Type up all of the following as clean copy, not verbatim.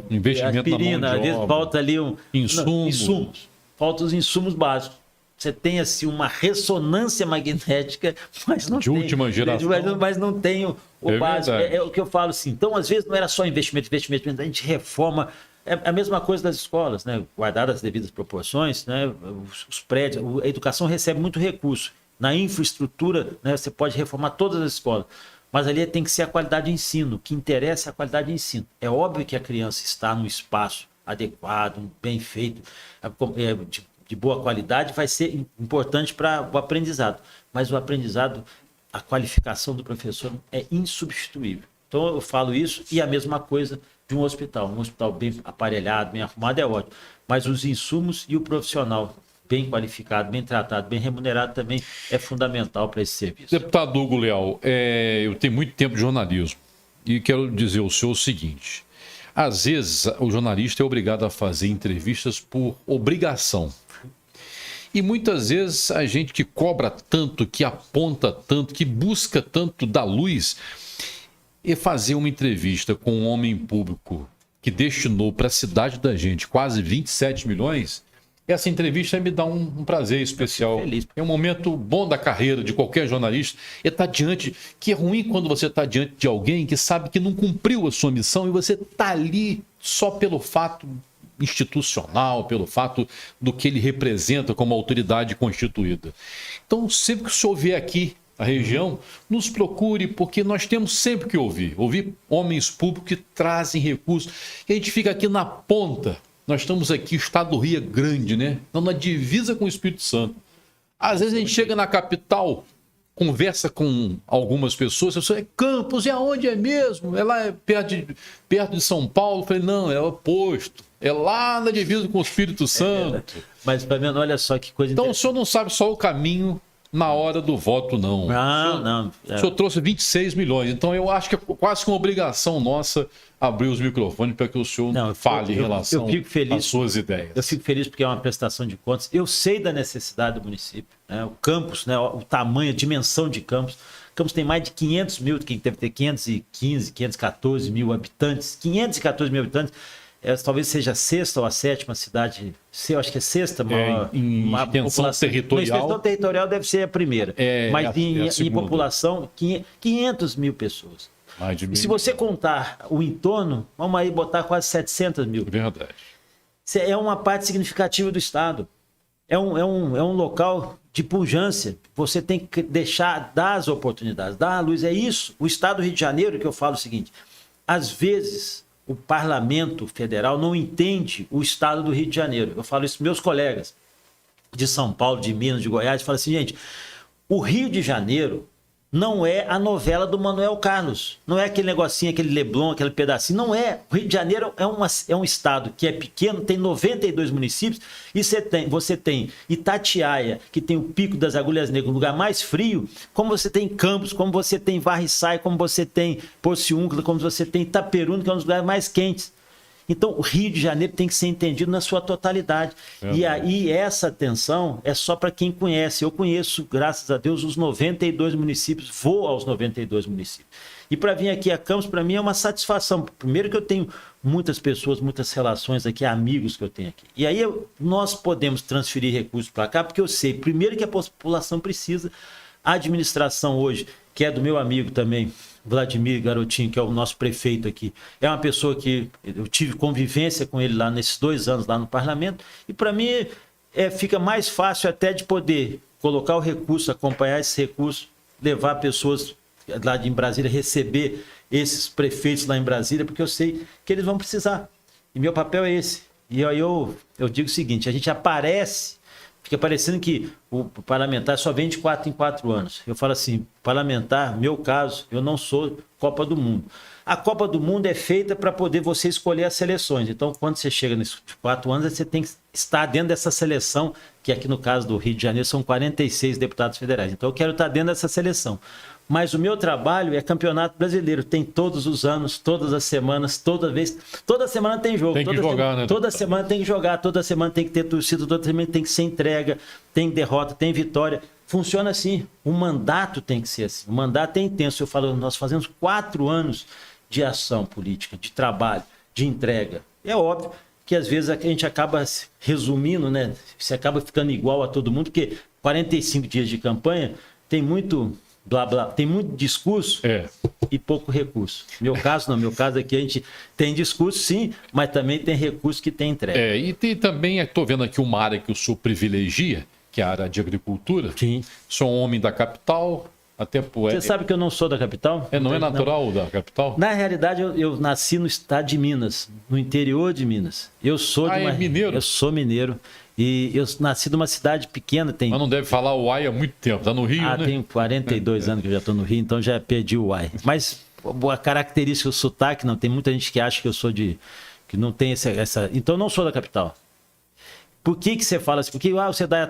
Investimento aspirina, na mão às de vezes obra, falta ali insumos. faltam os insumos básicos. Você tem assim uma ressonância magnética, mas não De tem, última geração. mas não tem o É básico. verdade. É o que eu falo assim. Então, às vezes, não era só investimento, a gente reforma. É a mesma coisa das escolas, né? Guardadas as devidas proporções, né? Os prédios, a educação recebe muito recurso. Na infraestrutura, né? Você pode reformar todas as escolas. Mas ali tem que ser a qualidade de ensino. O que interessa é a qualidade de ensino. É óbvio que a criança está no espaço adequado, bem feito, de boa qualidade, vai ser importante para o aprendizado. Mas o aprendizado, a qualificação do professor é insubstituível. Então eu falo isso e a mesma coisa de um hospital. Um hospital bem aparelhado, bem arrumado é ótimo. Mas os insumos e o profissional bem qualificado, bem tratado, bem remunerado também é fundamental para esse serviço. Deputado Hugo Leal, eu tenho muito tempo de jornalismo e quero dizer ao senhor o seguinte: às vezes o jornalista é obrigado a fazer entrevistas por obrigação. E muitas vezes a gente que cobra tanto, que aponta tanto, que busca tanto da luz, e fazer uma entrevista com um homem público que destinou para a cidade da gente quase 27 milhões, essa entrevista me dá um prazer especial. É um momento bom da carreira de qualquer jornalista. E tá diante, que é ruim quando você está diante de alguém que sabe que não cumpriu a sua missão e você está ali só pelo fato institucional, pelo fato do que ele representa como autoridade constituída. Então, sempre que o senhor vier aqui à região, nos procure, porque nós temos sempre que ouvir homens públicos que trazem recursos, e a gente fica aqui na ponta. Nós estamos aqui, o estado do Rio é grande, né? Então, na divisa com o Espírito Santo. Às vezes a gente chega na capital, conversa com algumas pessoas, é Campos, e aonde é mesmo? É lá perto de São Paulo? Eu falei, não, é o oposto. É lá na divisa com o Espírito Santo. Mas, Fabiano, olha só que coisa Então, o senhor não sabe só o caminho na hora do voto, não. Não. O senhor trouxe 26 milhões, então eu acho que é quase que uma obrigação nossa abrir os microfones para que o senhor fale em relação às suas ideias. Eu fico feliz porque é uma prestação de contas. Eu sei da necessidade do município, né? O Campos, né? O tamanho, a dimensão de Campos. Campos tem mais de 500 mil, quem deve ter 515, 514 mil habitantes. 514 mil habitantes. Talvez seja a sexta ou a sétima cidade, eu acho que é sexta, em extensão territorial. Em extensão territorial deve ser a primeira, mas em população, 500 mil pessoas. E se você contar o entorno, vamos aí botar quase 700 mil. Verdade. É uma parte significativa do Estado. É um local de pujança. Você tem que dar as oportunidades, dar a luz. É isso. O Estado do Rio de Janeiro, que eu falo o seguinte, às vezes o parlamento federal não entende o estado do Rio de Janeiro. Eu falo isso para meus colegas de São Paulo, de Minas, de Goiás, falo assim, gente, o Rio de Janeiro não é a novela do Manuel Carlos, não é aquele negocinho, aquele Leblon, aquele pedacinho, não é. O Rio de Janeiro é um estado que é pequeno, tem 92 municípios, e você tem Itatiaia, que tem o Pico das Agulhas Negras, um lugar mais frio, como você tem Campos, como você tem Varriçai, como você tem Porciúncula, como você tem Itaperuna, que é um dos lugares mais quentes. Então, o Rio de Janeiro tem que ser entendido na sua totalidade. E aí, essa atenção é só para quem conhece. Eu conheço, graças a Deus, os 92 municípios, vou aos 92 municípios. E para vir aqui a Campos, para mim, é uma satisfação. Primeiro que eu tenho muitas pessoas, muitas relações aqui, amigos que eu tenho aqui. E aí, nós podemos transferir recursos para cá, porque eu sei, primeiro, que a população precisa. A administração hoje, que é do meu amigo também, Vladimir Garotinho, que é o nosso prefeito aqui, é uma pessoa que eu tive convivência com ele lá nesses 2 anos lá no parlamento, e para mim fica mais fácil até de poder colocar o recurso, acompanhar esse recurso, levar pessoas lá em Brasília, receber esses prefeitos lá em Brasília, porque eu sei que eles vão precisar. E meu papel é esse. E aí eu digo o seguinte, a gente aparece, fica parecendo que o parlamentar só vem de 4 em 4 anos. Eu falo assim, parlamentar, meu caso, eu não sou Copa do Mundo. A Copa do Mundo é feita para poder você escolher as seleções. Então, quando você chega nesses 4 anos, você tem que estar dentro dessa seleção, que aqui no caso do Rio de Janeiro são 46 deputados federais. Então, eu quero estar dentro dessa seleção. Mas o meu trabalho é campeonato brasileiro. Tem todos os anos, todas as semanas, toda semana tem jogo. Tem que jogar, né? Toda semana tem que jogar, toda semana tem que ter torcida, toda semana tem que ser entrega, tem derrota, tem vitória. Funciona assim. O mandato tem que ser assim. O mandato é intenso. Eu falo, nós fazemos 4 anos de ação política, de trabalho. de entrega. É óbvio que às vezes a gente acaba resumindo, né? Você acaba ficando igual a todo mundo, porque 45 dias de campanha tem muito blá blá, tem muito discurso e pouco recurso. Meu caso não, meu caso aqui a gente tem discurso sim, mas também tem recurso que tem entrega. E tem também, estou vendo aqui uma área que o senhor privilegia, que é a área de agricultura. Sim. Sou um homem da capital, até por... Você sabe que eu não sou da capital? Não é natural da capital? Na realidade, eu nasci no estado de Minas, no interior de Minas. Eu sou é mineiro? Eu sou mineiro. E eu nasci numa cidade pequena. Mas não deve falar o uai há muito tempo, tá no Rio, né? Tenho 42 anos que eu já estou no Rio, então já perdi o uai. Mas a característica, o sotaque, não, tem muita gente que acha que eu sou que não tem essa... Então eu não sou da capital. Por que você fala assim? Porque você dá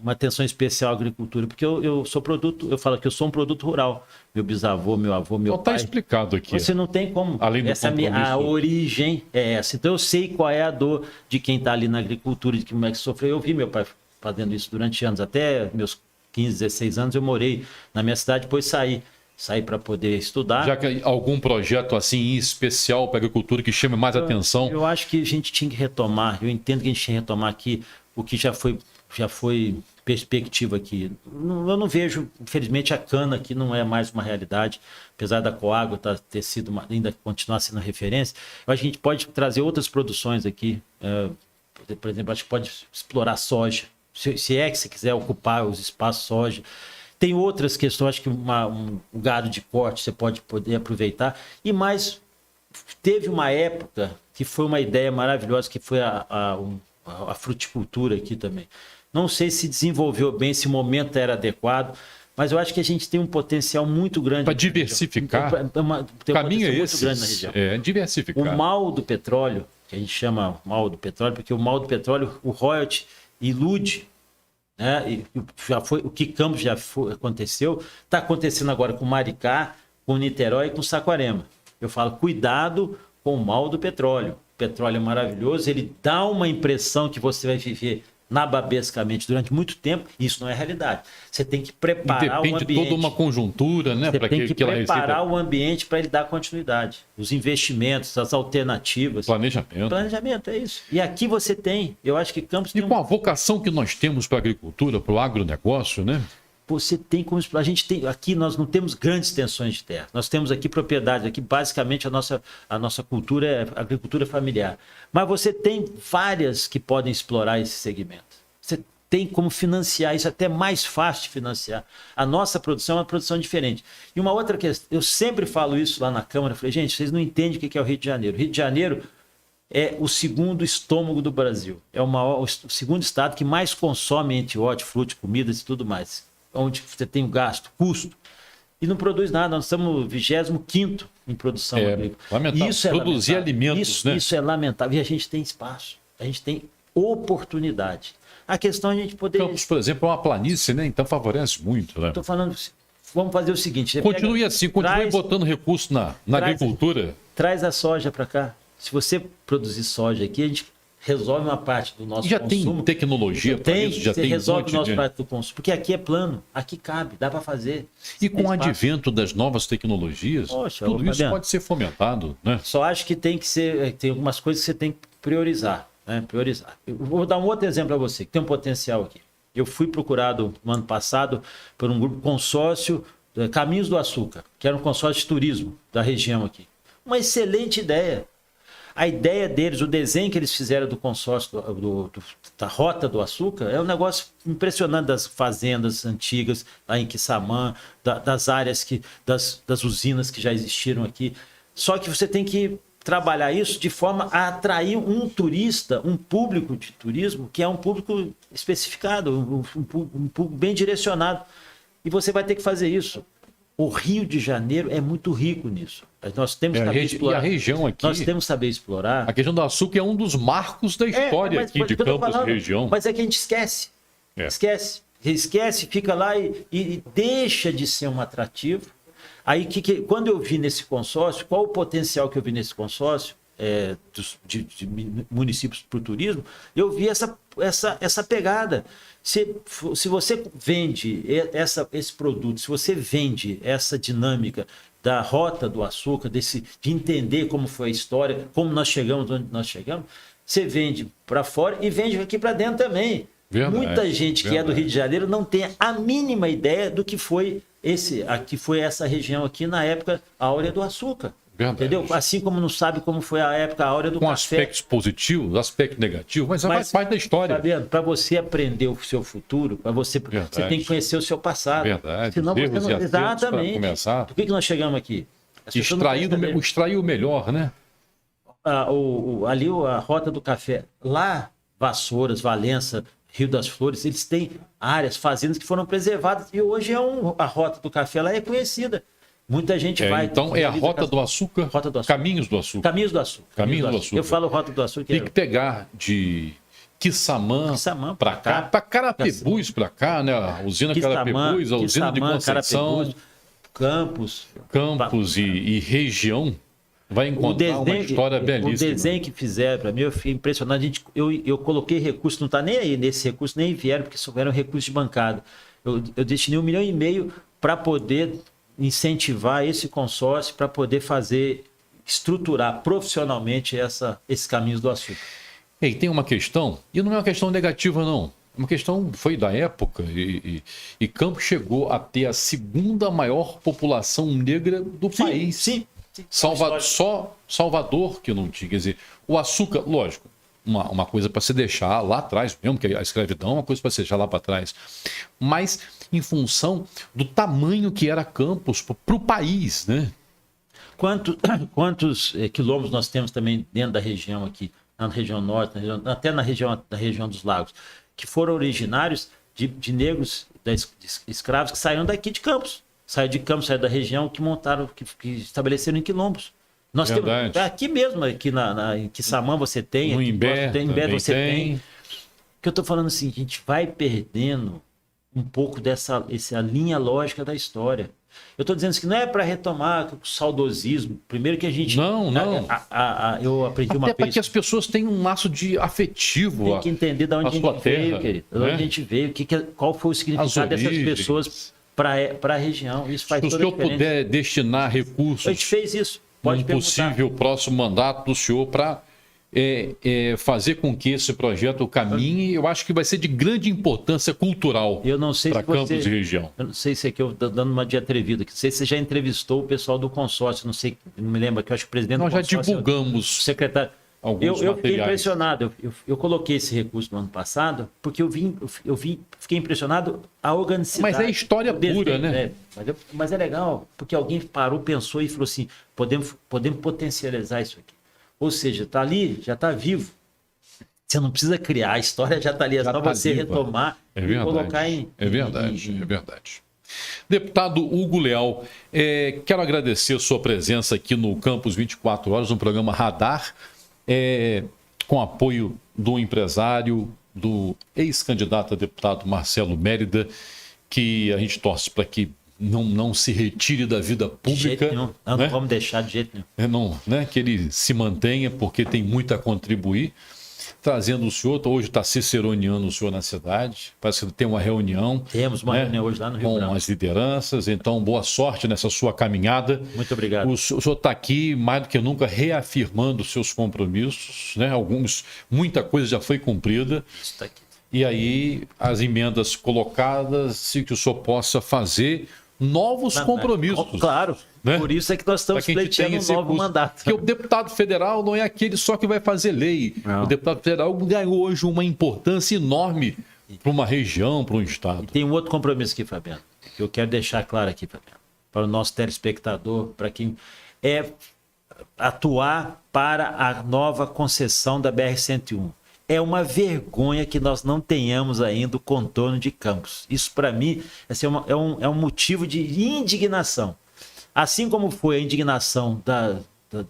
uma atenção especial à agricultura? Porque eu sou produto, eu falo que eu sou um produto rural. Meu bisavô, meu avô, meu pai. Está explicado aqui. Você não tem como. Além do a origem é essa. Então eu sei qual é a dor de quem está ali na agricultura, de como é que sofreu. Eu vi meu pai fazendo isso durante anos, até meus 15, 16 anos eu morei na minha cidade, depois saí para poder estudar. Já que algum projeto assim especial para a agricultura que chame mais atenção? Eu acho que a gente tinha que retomar, eu entendo que a gente tinha que retomar aqui o que já foi perspectiva aqui. Eu não vejo, infelizmente a cana aqui não é mais uma realidade, apesar da Coagro ter sido ainda continuar sendo referência. Eu acho que a gente pode trazer outras produções aqui, por exemplo, acho que pode explorar soja, se é que você quiser ocupar os espaços soja. Tem outras questões, acho que um gado de corte você pode poder aproveitar. E mais, teve uma época que foi uma ideia maravilhosa, que foi a fruticultura aqui também. Não sei se desenvolveu bem, se o momento era adequado, mas eu acho que a gente tem um potencial muito grande. Para diversificar. Tem um caminho é esse. Grande na região. Diversificar. O mal do petróleo, que a gente chama mal do petróleo, porque o mal do petróleo, o royalty ilude. E já foi, o que Campos aconteceu, está acontecendo agora com Maricá, com Niterói e com Saquarema. Eu falo, cuidado com o mal do petróleo. O petróleo é maravilhoso, ele dá uma impressão que você vai viver nababescamente durante muito tempo, e isso não é realidade. Você tem que preparar o ambiente. Depende de toda uma conjuntura, né? Você tem que preparar o ambiente para ele dar continuidade. Os investimentos, as alternativas. Planejamento, é isso. E aqui você tem, eu acho que Campos... E com a vocação que nós temos para a agricultura, para o agronegócio, né? Você tem como... A gente tem... Aqui nós não temos grandes extensões de terra. Nós temos aqui propriedades. Aqui, basicamente, a nossa cultura é agricultura familiar. Mas você tem várias que podem explorar esse segmento. Você tem como financiar isso, até mais fácil de financiar. A nossa produção é uma produção diferente. E uma outra questão, eu sempre falo isso lá na Câmara, eu falei, gente, vocês não entendem o que é o Rio de Janeiro. O Rio de Janeiro é o segundo estômago do Brasil. É o segundo estado que mais consome entre hortifruti, comidas e tudo mais. Onde você tem o gasto, custo, e não produz nada. Nós estamos 25º em produção agrícola. Lamentável. Isso é produzir lamentável. Alimentos, né? Isso é lamentável. E a gente tem espaço, a gente tem oportunidade. A questão é a gente poder... Campos, por exemplo, é uma planície, né? Então favorece muito, né? Estou falando, vamos fazer o seguinte... Continue assim, continue botando recurso na agricultura. Traz a soja para cá. Se você produzir soja aqui, a gente resolve uma parte do nosso já consumo. Tem tecnologia para isso? Já tem resolve o nosso parte do consumo. Porque aqui é plano, aqui cabe, dá para fazer. E com o advento das novas tecnologias, tudo isso pode ser fomentado, né? Só acho que tem que ser... Tem algumas coisas que você tem que priorizar. Priorizar. Eu vou dar um outro exemplo para você, que tem um potencial aqui. Eu fui procurado no ano passado por um grupo consórcio Caminhos do Açúcar, que era um consórcio de turismo da região aqui. Uma excelente ideia. A ideia deles, o desenho que eles fizeram do consórcio da Rota do Açúcar, é um negócio impressionante, das fazendas antigas, lá em Quissamã, das áreas, das usinas que já existiram aqui. Só que você tem que trabalhar isso de forma a atrair um turista, um público de turismo, que é um público especificado, um público bem direcionado. E você vai ter que fazer isso. O Rio de Janeiro é muito rico nisso. Nós temos que saber explorar. E a região aqui... Nós temos que saber explorar. A questão do açúcar é um dos marcos da história aqui de Campos e região. Mas é que a gente esquece. Esquece, fica lá e deixa de ser um atrativo. Aí, quando eu vi nesse consórcio, qual o potencial que eu vi nesse consórcio de municípios para o turismo, eu vi essa pegada. Se você vende esse produto, se você vende essa dinâmica da rota do açúcar, de entender como foi a história, como nós chegamos onde nós chegamos, você vende para fora e vende aqui para dentro também. Verdade, muita gente que é do Rio de Janeiro não tem a mínima ideia do que foi essa região aqui na época áurea do açúcar. Verdade. Entendeu? Assim como não sabe como foi a época áurea do Com café. aspectos positivos, aspectos negativos, mas faz parte da história. Fabiano, para você aprender o seu futuro, você tem que conhecer o seu passado. Verdade. Senão você não... Exatamente. Começar. Por que nós chegamos aqui? Extrair o melhor, né? Ali a Rota do Café, lá, Vassouras, Valença, Rio das Flores, eles têm áreas, fazendas que foram preservadas e hoje a Rota do Café lá é conhecida. Muita gente vai. Então é a Rota do Açúcar, Caminhos do Açúcar. Caminhos do Açúcar. Caminhos do Açúcar. Eu falo Rota do Açúcar. Tem que pegar de Quissamã para cá, para Carapebus para cá, né? A usina Carapebus, a usina de Conceição, Campos e região. Vai encontrar uma história belíssima. O desenho que fizeram, para mim, eu fiquei impressionado. Eu coloquei recurso, não está nem aí nesse recurso, nem vieram, porque souberam recurso de bancada. Eu destinei 1,5 milhão para poder incentivar esse consórcio, para poder estruturar profissionalmente esses caminhos do açúcar. E tem uma questão, e não é uma questão negativa, não. Uma questão foi da época, e Campos chegou a ter a segunda maior população negra do país. Sim. Só Salvador que não tinha. Quer dizer, o açúcar, lógico, uma coisa para se deixar lá atrás mesmo, que a escravidão é uma coisa para se deixar lá para trás. Mas em função do tamanho que era Campos para o país, né? Quantos quilômetros nós temos também dentro da região aqui, na região norte, até na região dos lagos, que foram originários de negros, de escravos que saíram daqui de Campos. Saíram de Campos, saíram da região, que montaram, que estabeleceram em quilombos. Nós temos aqui mesmo, em Quissamã você tem, no Imbé você tem. O que eu estou falando assim, a gente vai perdendo um pouco essa linha lógica da história. Eu estou dizendo que não é para retomar o saudosismo. Primeiro que a gente... Não. Eu aprendi uma vez... Até para que as pessoas tenham um laço de afetivo. Tem que entender de onde a gente veio, querido. De onde a gente veio, qual foi o significado dessas pessoas para a região. Isso faz toda a diferença. Se o senhor puder destinar recursos... A gente fez isso. Pode perguntar. Possível próximo mandato do senhor para fazer com que esse projeto caminhe, eu acho que vai ser de grande importância cultural para Campos e região. Eu não sei se aqui eu estou dando uma de atrevida, não sei se você já entrevistou o pessoal do consórcio, não me lembro, que eu acho que o presidente do consórcio... Nós já divulgamos o secretário. Eu fiquei impressionado, eu coloquei esse recurso no ano passado, porque fiquei impressionado a organização. Mas é história pura, né? Mas é legal, porque alguém parou, pensou e falou assim, podemos potencializar isso aqui. Ou seja, está ali, já está vivo. Você não precisa criar, a história já está ali, é só você retomar e colocar em... É verdade. Deputado Hugo Leal, quero agradecer a sua presença aqui no Campus 24 Horas, no programa Radar, com apoio do empresário, do ex-candidato a deputado Marcelo Mérida, que a gente torce para que não se retire da vida pública. De jeito nenhum. Não vamos deixar de jeito nenhum. Que ele se mantenha, porque tem muito a contribuir. Trazendo o senhor, hoje está ciceroneando o senhor na cidade, parece que tem uma reunião. Temos uma reunião hoje lá no Rio Branco. Com as lideranças, então boa sorte nessa sua caminhada. Muito obrigado. O senhor está aqui, mais do que nunca, reafirmando os seus compromissos, né? Muita coisa já foi cumprida. Isso está aqui. E aí, as emendas colocadas, e que o senhor possa fazer novos compromissos. Claro, né? Por isso é que nós estamos pleiteando um novo mandato. Porque o deputado federal não é aquele só que vai fazer lei. Não. O deputado federal ganhou hoje uma importância enorme para uma região, para um estado. E tem um outro compromisso aqui, Fabiano, que eu quero deixar claro aqui, Fabiano, para o nosso telespectador, para quem atuar para a nova concessão da BR-101. É uma vergonha que nós não tenhamos ainda o contorno de Campos. Isso, para mim, é um motivo de indignação. Assim como foi a indignação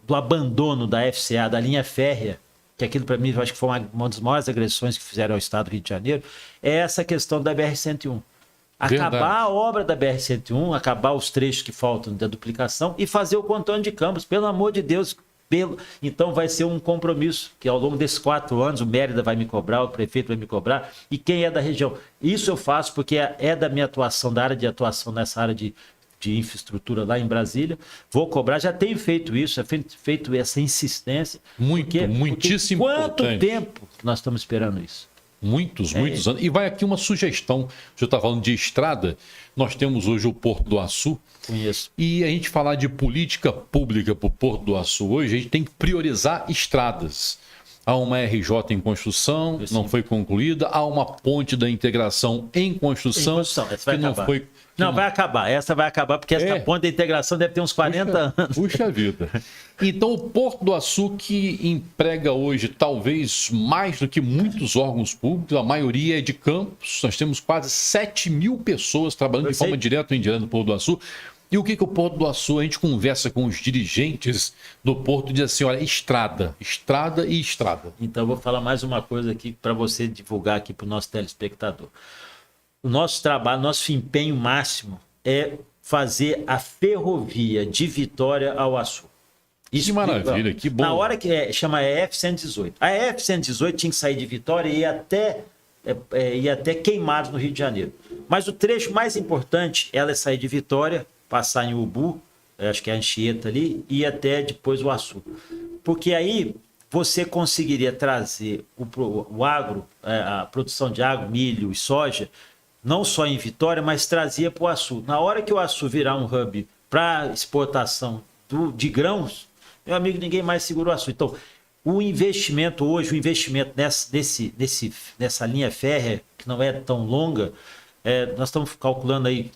do abandono da FCA, da linha férrea, que aquilo, para mim, eu acho que foi uma das maiores agressões que fizeram ao Estado do Rio de Janeiro, é essa questão da BR-101. Acabar a obra da BR-101, acabar os trechos que faltam da duplicação e fazer o contorno de Campos, pelo amor de Deus. Então vai ser um compromisso que ao longo desses 4 anos o Mérida vai me cobrar, o prefeito vai me cobrar e quem é da região. Isso eu faço porque é da minha atuação, da área de atuação nessa área de de infraestrutura lá em Brasília. Vou cobrar, já tenho feito isso, já feito essa insistência. Muitíssimo quanto importante. tempo nós estamos esperando isso? Muitos anos. E vai aqui uma sugestão. Você está falando de estrada. Nós temos hoje o Porto do Açu. Conheço. E a gente falar de política pública para o Porto do Açu hoje, a gente tem que priorizar estradas. Há uma RJ em construção, não foi concluída. Há uma ponte da integração em construção, essa vai que não acabar. foi... Não, vai acabar. Essa vai acabar, porque essa ponte da integração deve ter uns 40 anos. Puxa vida. Então, o Porto do Açu, que emprega hoje talvez mais do que muitos órgãos públicos, a maioria é de campos. Nós temos quase 7 mil pessoas trabalhando de forma direta ou indireta no Porto do Açu. E o que o Porto do Açu, a gente conversa com os dirigentes do Porto e diz assim, olha, estrada e estrada. Então, eu vou falar mais uma coisa aqui para você divulgar aqui para o nosso telespectador. O nosso trabalho, nosso empenho máximo é fazer a ferrovia de Vitória ao Açu. Isso, que maravilha, que bom. Na hora que chama EF-118. A EF-118 tinha que sair de Vitória e ir até Queimados, no Rio de Janeiro. Mas o trecho mais importante, ela é sair de Vitória, passar em Ubu, acho que é a Anchieta ali, e ir até depois o Açu. Porque aí você conseguiria trazer o agro, a produção de agro, milho e soja, não só em Vitória, mas trazia para o Açu. Na hora que o Açu virar um hub para exportação de grãos, meu amigo, ninguém mais segura o Açu. Então, o investimento nessa linha férrea, que não é tão longa, nós estamos calculando aí...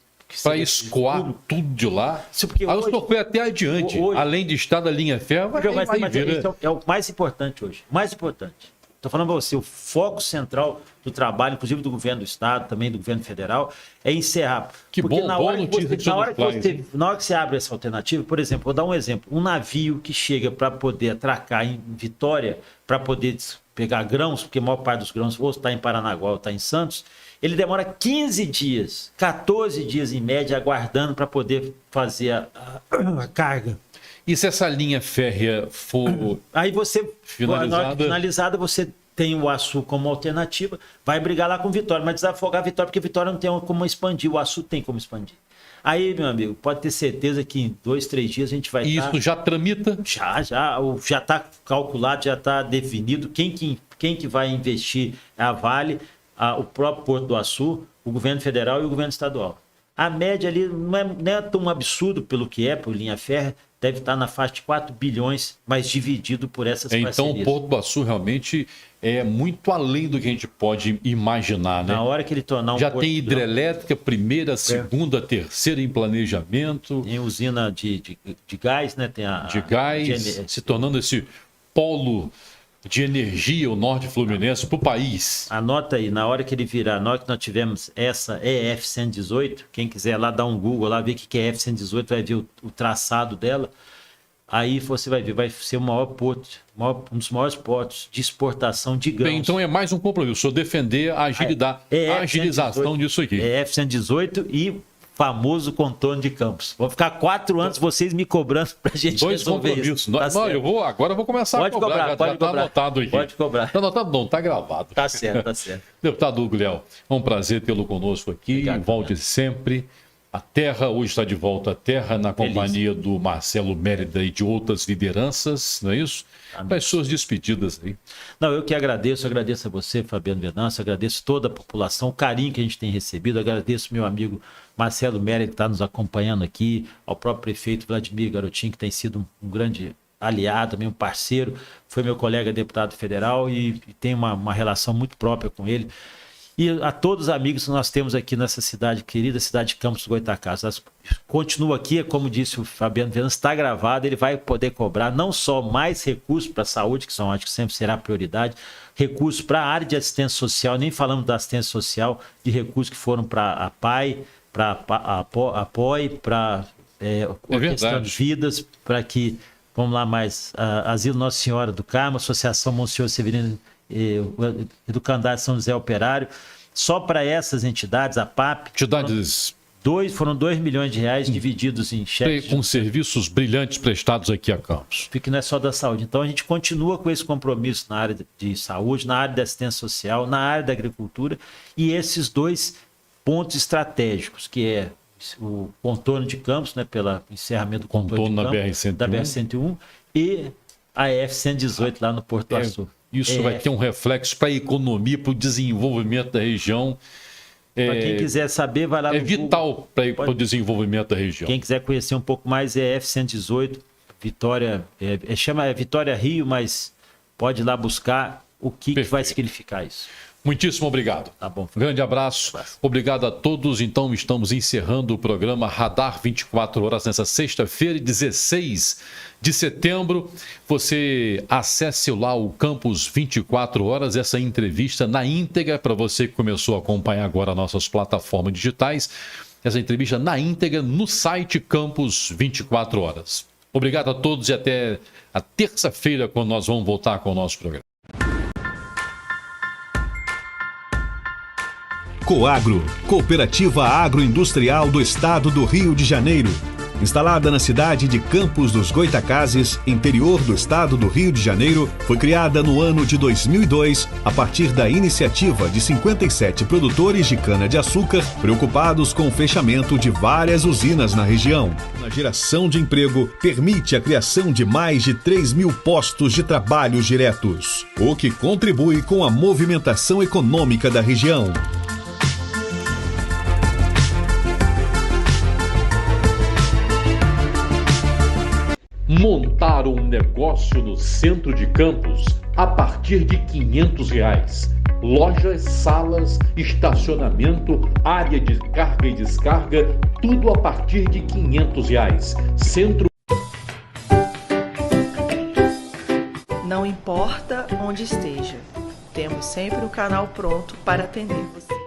Para escoar tudo de lá. Aí o senhor foi até adiante. Além de estar da linha férrea, é o mais importante hoje. Mais importante. Estou falando para você, o foco central do trabalho, inclusive do governo do Estado, também do governo federal, é encerrar. Que bom, na hora que você abre essa alternativa, por exemplo, vou dar um exemplo. Um navio que chega para poder atracar em Vitória, para poder pegar grãos, porque a maior parte dos grãos ou está em Paranaguá ou está em Santos, ele demora 15 dias, 14 dias em média, aguardando para poder fazer a carga. E se essa linha férrea for aí você, finalizada, você tem o Açu como alternativa, vai brigar lá com Vitória, mas desafogar a Vitória, porque Vitória não tem como expandir, o Açu tem como expandir. Aí, meu amigo, pode ter certeza que em 2, 3 dias a gente vai estar... Isso já tramita? Já está calculado, já está definido quem que vai investir, a Vale, o próprio Porto do Açu, o governo federal e o governo estadual. A média ali não é tão absurdo pelo que é, por linha férrea, deve estar na faixa de 4 bilhões, mas dividido por essas parcerias. Então o Porto do Açu realmente é muito além do que a gente pode imaginar, né? Na hora que ele tornar já tem hidrelétrica, primeira, segunda, terceira em planejamento. Tem usina de gás, né? Tem de gás, se tornando esse polo de energia, o norte fluminense, para o país. Anota aí, na hora que ele virar, na hora que nós tivemos essa EF-118, quem quiser lá dar um Google, lá ver o que é EF-118, vai ver o traçado dela, aí você vai ver, vai ser o maior porto, um dos maiores portos de exportação de grãos. Bem, então é mais um compromisso, só defender a agilização disso aqui. EF-118 e famoso contorno de Campos. Vou ficar 4 anos vocês me cobrando pra gente resolver isso. Tá certo. Agora eu vou começar a cobrar. Pode cobrar. Tá anotado aqui. Pode cobrar. Tá anotado? Não, tá gravado. Tá certo, tá certo. Deputado Hugo Léo, é um prazer tê-lo conosco aqui. Obrigado, volte sempre. A Terra hoje está de volta à Terra na companhia do Marcelo Mérida e de outras lideranças, não é isso? Para as suas despedidas aí. Não, eu que agradeço a você, Fabiano Venâncio, agradeço toda a população, o carinho que a gente tem recebido, agradeço meu amigo Marcelo Mérida que está nos acompanhando aqui, ao próprio prefeito Vladimir Garotinho, que tem sido um grande aliado, também um parceiro, foi meu colega deputado federal e tem uma relação muito própria com ele. E a todos os amigos que nós temos aqui nessa cidade, querida cidade de Campos do Goytacazes. Continua aqui, como disse o Fabiano Venâncio, está gravado, ele vai poder cobrar não só mais recursos para a saúde, que acho que sempre será prioridade, recursos para a área de assistência social, nem falamos da assistência social, de recursos que foram para a PAI, para a APOI, para Orquestrando Vidas, para que, vamos lá mais, Asilo Nossa Senhora do Carmo, Associação Monsenhor Severino, Educandário São José Operário, só para essas entidades, a PAP, foram 2 milhões de reais divididos em cheques. Com serviços brilhantes prestados aqui a Campos. Porque não é só da saúde. Então a gente continua com esse compromisso na área de saúde, na área da assistência social, na área da agricultura, e esses 2 pontos estratégicos, que é o contorno de Campos, né, pelo encerramento do Contorno na BR-101. da BR-101 e a EF-118 lá no Porto Açu. Isso vai ter um reflexo para a economia, para o desenvolvimento da região. Para quem quiser saber, vai lá no vital para o desenvolvimento da região. Quem quiser conhecer um pouco mais é EF-118, Vitória, chama Vitória Rio, mas pode ir lá buscar o que vai significar isso. Muitíssimo obrigado. Tá bom. Grande abraço. Obrigado a todos. Então, estamos encerrando o programa Radar 24 Horas nessa sexta-feira, 16 de setembro. Você acesse lá o Campus 24 Horas, essa entrevista na íntegra, para você que começou a acompanhar agora nossas plataformas digitais. Essa entrevista na íntegra no site Campus 24 Horas. Obrigado a todos e até a terça-feira, quando nós vamos voltar com o nosso programa. Coagro, Cooperativa Agroindustrial do Estado do Rio de Janeiro. Instalada na cidade de Campos dos Goitacazes, interior do estado do Rio de Janeiro, foi criada no ano de 2002 a partir da iniciativa de 57 produtores de cana-de-açúcar preocupados com o fechamento de várias usinas na região. Na geração de emprego, permite a criação de mais de 3.000 postos de trabalho diretos, o que contribui com a movimentação econômica da região. Montar um negócio no centro de Campos a partir de R$500. Lojas, salas, estacionamento, área de carga e descarga, tudo a partir de R$500. Centro. Não importa onde esteja, temos sempre o canal pronto para atender você.